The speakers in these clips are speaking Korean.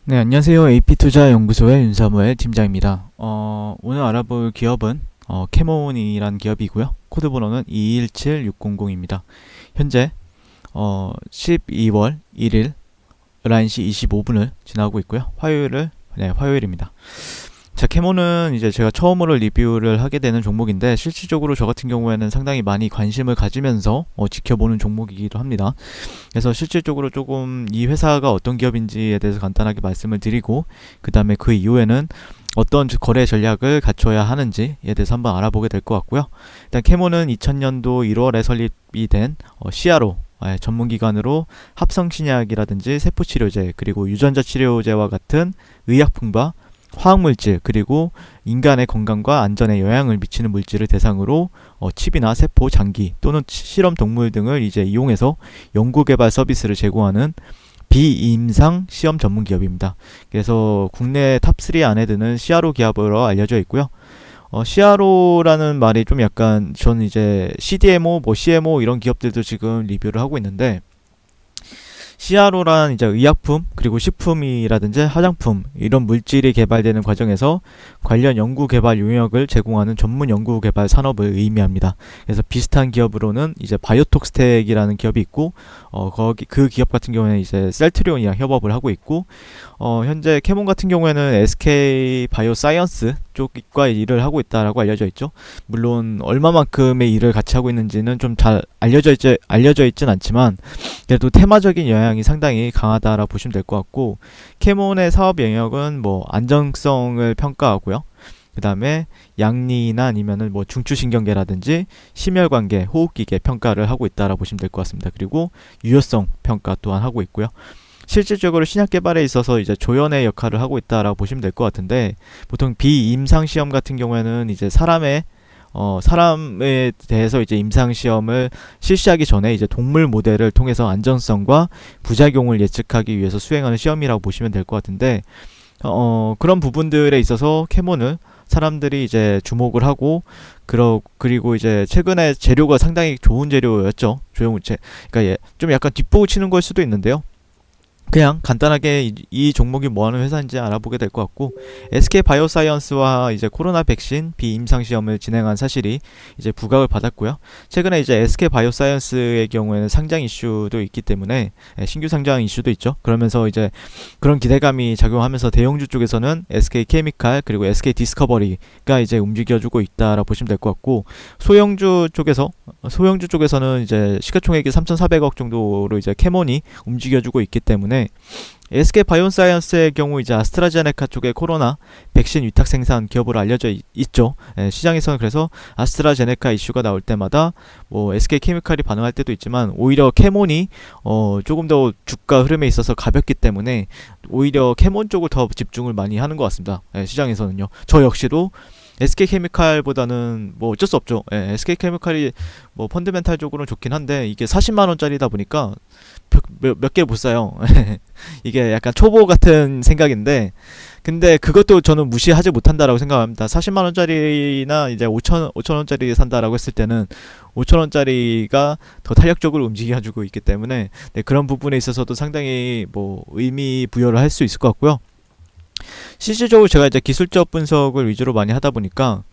네, 안녕하세요. AP투자연구소의 윤사무엘 팀장입니다. 오늘 알아볼 기업은 캐몬이라는 기업이고요. 코드 번호는 217600입니다. 현재 12월 1일 11시 25분을 지나고 있고요. 화요일입니다. 자, 캐몬은 이제 제가 처음으로 리뷰를 하게 되는 종목인데 실질적으로 저 같은 경우에는 상당히 많이 관심을 가지면서 지켜보는 종목이기도 합니다. 그래서 실질적으로 조금 이 회사가 어떤 기업인지에 대해서 간단하게 말씀을 드리고 그 다음에 그 이후에는 어떤 거래 전략을 갖춰야 하는지에 대해서 한번 알아보게 될 것 같고요. 일단 캐몬은 2000년도 1월에 설립이 된 CRO 전문기관으로 합성신약이라든지 세포치료제 그리고 유전자 치료제와 같은 의약품과 화학물질 그리고 인간의 건강과 안전에 영향을 미치는 물질을 대상으로 칩이나 세포, 장기 또는 실험 동물 등을 이제 이용해서 연구개발 서비스를 제공하는 비임상 시험 전문 기업입니다. 그래서 국내 탑3 안에 드는 CRO 기업으로 알려져 있고요. CRO라는 말이 좀 약간 저는 이제 CDMO, CMO 이런 기업들도 지금 리뷰를 하고 있는데 CRO란 이제 의약품 그리고 식품이라든지 화장품 이런 물질이 개발되는 과정에서 관련 연구 개발 용역을 제공하는 전문 연구 개발 산업을 의미합니다. 그래서 비슷한 기업으로는 이제 바이오톡스텍이라는 기업이 있고 거기 그 기업 같은 경우에는 이제 셀트리온이랑 협업을 하고 있고 현재 캐몬 같은 경우에는 SK 바이오사이언스 쪽과 일을 하고 있다라고 알려져 있죠. 물론 얼마만큼의 일을 같이 하고 있는지는 좀 잘 알려져 있진 않지만 그래도 테마적인 영향이 상당히 강하다라고 보시면 될 것 같고 캐몬의 사업 영역은 뭐 안정성을 평가하고요. 그 다음에 양리나 아니면은 뭐 중추신경계라든지 심혈관계, 호흡기계 평가를 하고 있다라고 보시면 될 것 같습니다. 그리고 유효성 평가 또한 하고 있고요. 실질적으로 신약 개발에 있어서 이제 조연의 역할을 하고 있다라고 보시면 될 것 같은데 보통 비임상 시험 같은 경우에는 이제 사람에 대해서 이제 임상 시험을 실시하기 전에 이제 동물 모델을 통해서 안전성과 부작용을 예측하기 위해서 수행하는 시험이라고 보시면 될 것 같은데 그런 부분들에 있어서 캐몬을 사람들이 이제 주목을 하고 그리고 이제 최근에 재료가 상당히 좋은 재료였죠. 그러니까 좀 약간 뒷보고 치는 걸 수도 있는데요. 그냥 간단하게 이 종목이 뭐하는 회사인지 알아보게 될 것 같고 SK 바이오사이언스와 이제 코로나 백신 비임상 시험을 진행한 사실이 이제 부각을 받았고요. 최근에 이제 SK 바이오사이언스의 경우에는 상장 이슈도 있기 때문에 신규 상장 이슈도 있죠. 그러면서 이제 그런 기대감이 작용하면서 대형주 쪽에서는 SK 케미칼 그리고 SK 디스커버리가 이제 움직여주고 있다라고 보시면 될 것 같고 소형주 쪽에서는 이제 시가총액이 3,400억 정도로 이제 캐몬이 움직여주고 있기 때문에 SK 바이오사이언스의 경우 이제 아스트라제네카 쪽의 코로나 백신 위탁 생산 기업으로 알려져 있죠. 시장에서는 그래서 아스트라제네카 이슈가 나올 때마다 뭐 SK 케미칼이 반응할 때도 있지만 오히려 캐몬이 조금 더 주가 흐름에 있어서 가볍기 때문에 오히려 캐몬 쪽을 더 집중을 많이 하는 것 같습니다. 시장에서는요. 저 역시도 SK케미칼보다는 뭐 어쩔 수 없죠. SK케미칼이 뭐 펀드멘탈적으로는 좋긴 한데 이게 40만 원짜리다 보니까 몇 개 못 사요. 이게 약간 초보 같은 생각인데 근데 그것도 저는 무시하지 못한다라고 생각합니다. 40만 원짜리나 이제 5천 원짜리 산다라고 했을 때는 5천 원짜리가 더 탄력적으로 움직여주고 있기 때문에 그런 부분에 있어서도 상당히 뭐 의미 부여를 할 수 있을 것 같고요. 실질적으로 제가 이제 기술적 분석을 위주로 많이 하다 보니까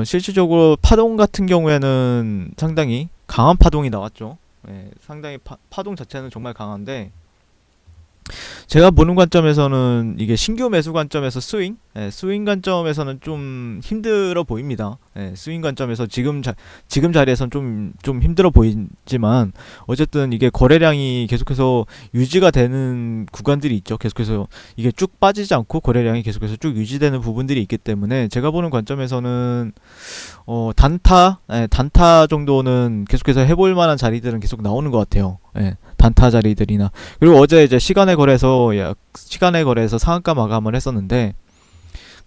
실질적으로 파동 같은 경우에는 상당히 강한 파동이 나왔죠. 상당히 파동 자체는 정말 강한데 제가 보는 관점에서는 이게 신규 매수 관점에서 스윙 관점에서는 좀 힘들어 보입니다. 스윙 관점에서 지금 자리에선 좀 힘들어 보이지만 어쨌든 이게 거래량이 계속해서 유지가 되는 구간들이 있죠. 계속해서 이게 쭉 빠지지 않고 거래량이 계속해서 쭉 유지되는 부분들이 있기 때문에 제가 보는 관점에서는 단타 정도는 계속해서 해볼 만한 자리들은 계속 나오는 것 같아요. 단타 자리들이나 그리고 어제 이제 시간의 거래에서 상한가 마감을 했었는데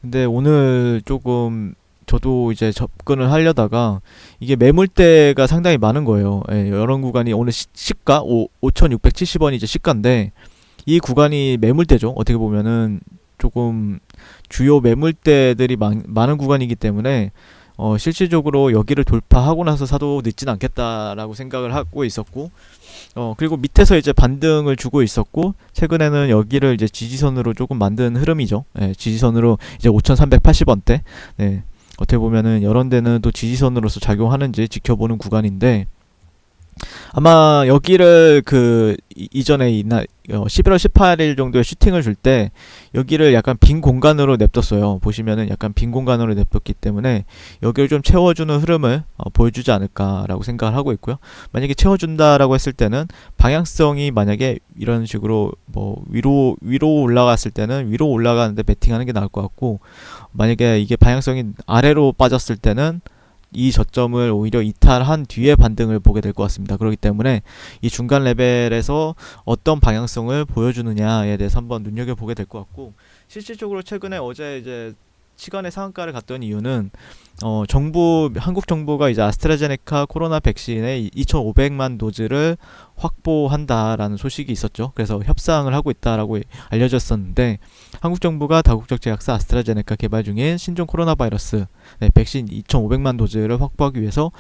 근데 오늘 조금 저도 이제 접근을 하려다가 이게 매물대가 상당히 많은 거예요. 이런 구간이 오늘 시가 5,670원이 이제 시가인데 이 구간이 매물대죠. 어떻게 보면은 조금 주요 매물대들이 많은 구간이기 때문에 실질적으로 여기를 돌파하고 나서 사도 늦진 않겠다라고 생각을 하고 있었고, 그리고 밑에서 이제 반등을 주고 있었고, 최근에는 여기를 이제 지지선으로 조금 만든 흐름이죠. 예, 지지선으로 이제 5,380원대. 네, 어떻게 보면은 이런 데는 또 지지선으로서 작용하는지 지켜보는 구간인데, 아마 여기를 이전에 이날 11월 18일 정도에 슈팅을 줄 때 여기를 약간 빈 공간으로 냅뒀어요. 보시면은 약간 빈 공간으로 냅뒀기 때문에 여기를 좀 채워주는 흐름을 보여주지 않을까라고 생각을 하고 있고요. 만약에 채워준다라고 했을 때는 방향성이 만약에 이런 식으로 뭐 위로 올라갔을 때는 위로 올라가는데 베팅하는 게 나을 것 같고, 만약에 이게 방향성이 아래로 빠졌을 때는 이 저점을 오히려 이탈한 뒤에 반등을 보게 될 것 같습니다. 그렇기 때문에 이 중간 레벨에서 어떤 방향성을 보여주느냐에 대해서 한번 눈여겨보게 될 것 같고, 실질적으로 최근에 어제 이제 시간의 상한가를 갔던 이유는 한국 정부가 이제 아스트라제네카 코로나 백신의 2,500만 도즈를 확보한다라는 소식이 있었죠. 그래서 협상을 하고 있다라고 알려졌었는데, 한국 정부가 다국적 제약사 아스트라제네카 개발 중인 신종 코로나 바이러스 백신 2,500만 도즈를 확보하기 위해서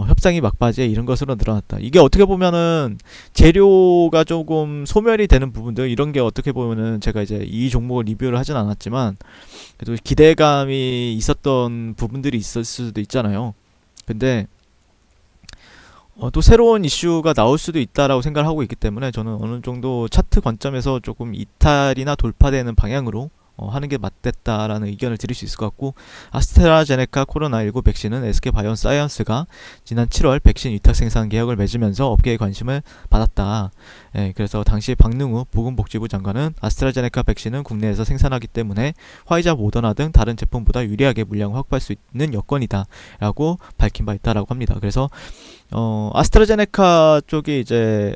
협상이 막바지에 이른 것으로 드러났다. 이게 어떻게 보면은 재료가 조금 소멸이 되는 부분들, 이런 게 어떻게 보면은 제가 이제 이 종목을 리뷰를 하진 않았지만 그래도 기대감이 있었던 부분들이 있을 수도 있잖아요. 근데 또 새로운 이슈가 나올 수도 있다라고 생각을 하고 있기 때문에 저는 어느 정도 차트 관점에서 조금 이탈이나 돌파되는 방향으로 하는 게 맞겠다라는 의견을 드릴 수 있을 것 같고, 아스트라제네카 코로나19 백신은 SK바이오사이언스가 지난 7월 백신 위탁 생산 계약을 맺으면서 업계의 관심을 받았다. 예, 그래서 당시 박능우 보건복지부 장관은 아스트라제네카 백신은 국내에서 생산하기 때문에 화이자, 모더나 등 다른 제품보다 유리하게 물량을 확보할 수 있는 여건이다 라고 밝힌 바 있다라고 합니다. 그래서 아스트라제네카 쪽이 이제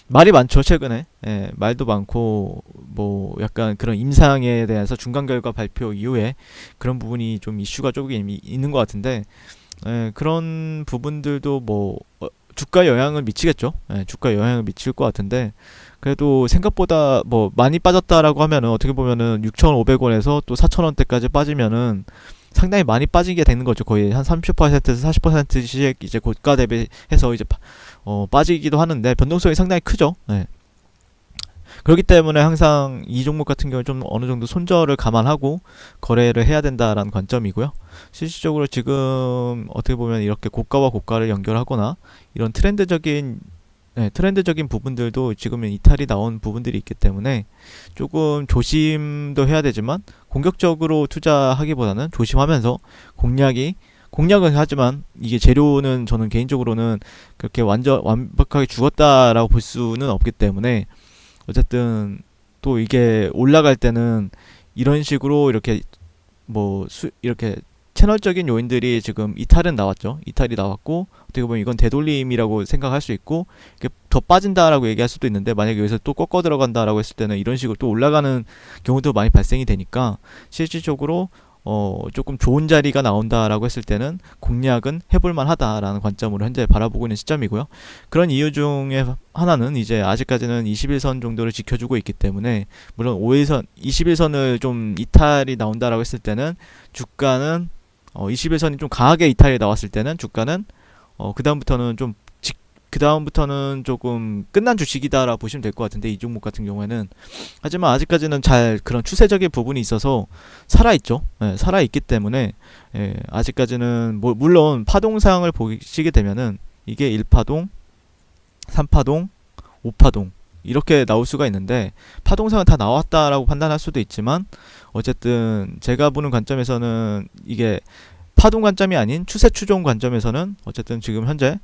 말이 많죠, 최근에. 예, 말도 많고 뭐 약간 그런 임상에 대해서 중간 결과 발표 이후에 그런 부분이 좀 이슈가 조금 있는 것 같은데, 그런 부분들도 뭐 주가 영향을 미치겠죠. 주가 영향을 미칠 것 같은데, 그래도 생각보다 뭐 많이 빠졌다라고 하면은 어떻게 보면은 6,500원에서 또 4,000원대까지 빠지면은 상당히 많이 빠지게 되는 거죠. 거의 한 30%에서 40%씩 이제 고가 대비해서 이제 빠지기도 하는데 변동성이 상당히 크죠. 네. 그렇기 때문에 항상 이 종목 같은 경우에 좀 어느 정도 손절을 감안하고 거래를 해야 된다라는 관점이고요. 실질적으로 지금 어떻게 보면 이렇게 고가와 고가를 연결하거나 이런 트렌드적인 부분들도 지금은 이탈이 나온 부분들이 있기 때문에 조금 조심도 해야 되지만, 공격적으로 투자하기보다는 조심하면서 공략은 하지만 이게 재료는 저는 개인적으로는 그렇게 완벽하게 죽었다라고 볼 수는 없기 때문에, 어쨌든 또 이게 올라갈 때는 이런 식으로 이렇게 이렇게 채널적인 요인들이 지금 이탈이 나왔고, 어떻게 보면 이건 되돌림이라고 생각할 수 있고, 더 빠진다라고 얘기할 수도 있는데, 만약에 여기서 또 꺾어 들어간다라고 했을 때는 이런 식으로 또 올라가는 경우도 많이 발생이 되니까, 실질적으로 조금 좋은 자리가 나온다라고 했을 때는 공략은 해볼만 하다라는 관점으로 현재 바라보고 있는 시점이고요. 그런 이유 중에 하나는 이제 아직까지는 21선 정도를 지켜주고 있기 때문에, 물론 5일선, 21선을 좀 이탈이 나온다라고 했을 때는 주가는 21선이 좀 강하게 이탈이 나왔을 때는 주가는 그 다음부터는 조금 끝난 주식이다라고 보시면 될 것 같은데, 이 종목 같은 경우에는. 하지만 아직까지는 잘 그런 추세적인 부분이 있어서 살아있죠. 살아있기 때문에, 아직까지는 물론 파동상을 보시게 되면은 이게 1파동, 3파동, 5파동 이렇게 나올 수가 있는데, 파동상은 다 나왔다라고 판단할 수도 있지만, 어쨌든 제가 보는 관점에서는 이게 파동 관점이 아닌 추세 추종 관점에서는 어쨌든 지금 현재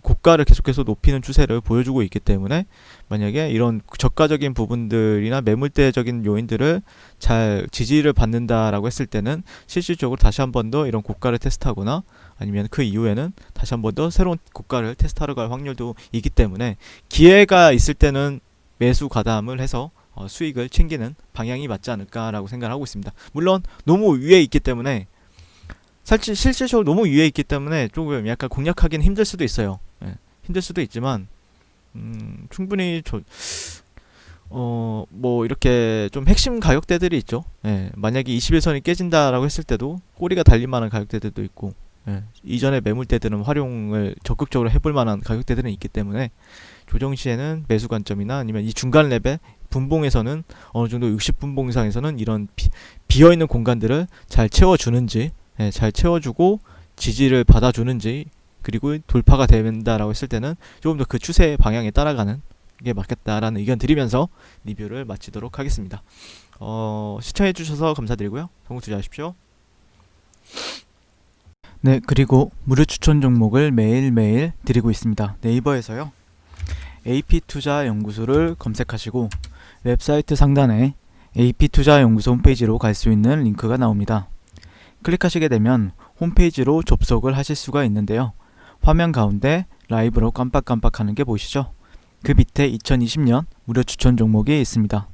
고가를 계속해서 높이는 추세를 보여주고 있기 때문에, 만약에 이런 저가적인 부분들이나 매물대적인 요인들을 잘 지지를 받는다라고 했을 때는 실질적으로 다시 한 번 더 이런 고가를 테스트하거나, 아니면 그 이후에는 다시 한 번 더 새로운 고가를 테스트하러 갈 확률도 있기 때문에, 기회가 있을 때는 매수 가담을 해서 수익을 챙기는 방향이 맞지 않을까라고 생각을 하고 있습니다. 물론 너무 위에 있기 때문에, 실질적으로 너무 위에 있기 때문에 조금 약간 공략하기는 힘들 수도 있어요. 힘들 수도 있지만 충분히 뭐 뭐 이렇게 좀 핵심 가격대들이 있죠. 예, 만약에 21선이 깨진다라고 했을 때도 꼬리가 달릴 만한 가격대들도 있고, 예, 이전에 매물대들은 활용을 적극적으로 해볼 만한 가격대들은 있기 때문에 조정 시에는 매수 관점이나 아니면 이 중간 레벨 분봉에서는 어느 정도 60분봉 이상에서는 이런 비어있는 공간들을 잘 채워주는지, 예, 잘 채워주고 지지를 받아주는지, 그리고 돌파가 된다라고 했을 때는 조금 더 그 추세 방향에 따라가는 게 맞겠다라는 의견 드리면서 리뷰를 마치도록 하겠습니다. 시청해주셔서 감사드리고요. 성공 투자하십시오. 네, 그리고 무료 추천 종목을 매일매일 드리고 있습니다. 네이버에서요. AP투자연구소를 검색하시고 웹사이트 상단에 AP투자연구소 홈페이지로 갈 수 있는 링크가 나옵니다. 클릭하시게 되면 홈페이지로 접속을 하실 수가 있는데요. 화면 가운데 라이브로 깜빡깜빡하는 게 보이시죠? 그 밑에 2020년 무료 추천 종목이 있습니다.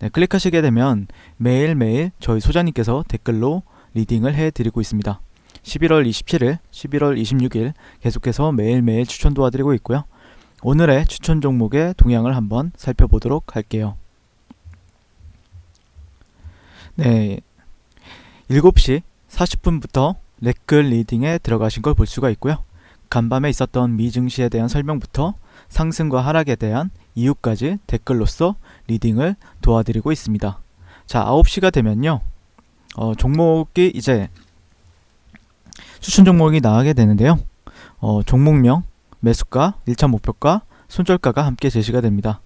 네, 클릭하시게 되면 매일매일 저희 소장님께서 댓글로 리딩을 해드리고 있습니다. 11월 27일, 11월 26일 계속해서 매일매일 추천 도와드리고 있고요. 오늘의 추천 종목의 동향을 한번 살펴보도록 할게요. 네, 7시 40분부터 레클 리딩에 들어가신 걸 볼 수가 있고요. 간밤에 있었던 미 증시에 대한 설명부터 상승과 하락에 대한 이유까지 댓글로서 리딩을 도와드리고 있습니다. 자, 9시가 되면요. 종목이 이제 추천 종목이 나가게 되는데요. 종목명, 매수가, 1차 목표가, 손절가가 함께 제시가 됩니다.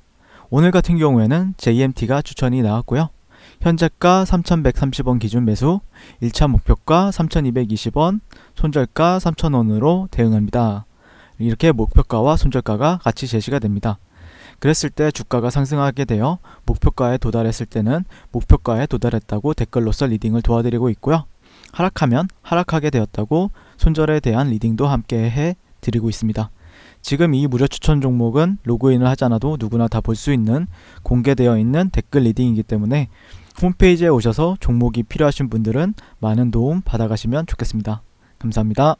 오늘 같은 경우에는 JMT가 추천이 나왔고요. 현재가 3,130원 기준 매수, 1차 목표가 3,220원, 손절가 3,000원으로 대응합니다. 이렇게 목표가와 손절가가 같이 제시가 됩니다. 그랬을 때 주가가 상승하게 되어 목표가에 도달했을 때는 목표가에 도달했다고 댓글로서 리딩을 도와드리고 있고요. 하락하면 하락하게 되었다고 손절에 대한 리딩도 함께 해드리고 있습니다. 지금 이 무료 추천 종목은 로그인을 하지 않아도 누구나 다 볼 수 있는 공개되어 있는 댓글 리딩이기 때문에 홈페이지에 오셔서 종목이 필요하신 분들은 많은 도움 받아가시면 좋겠습니다. 감사합니다.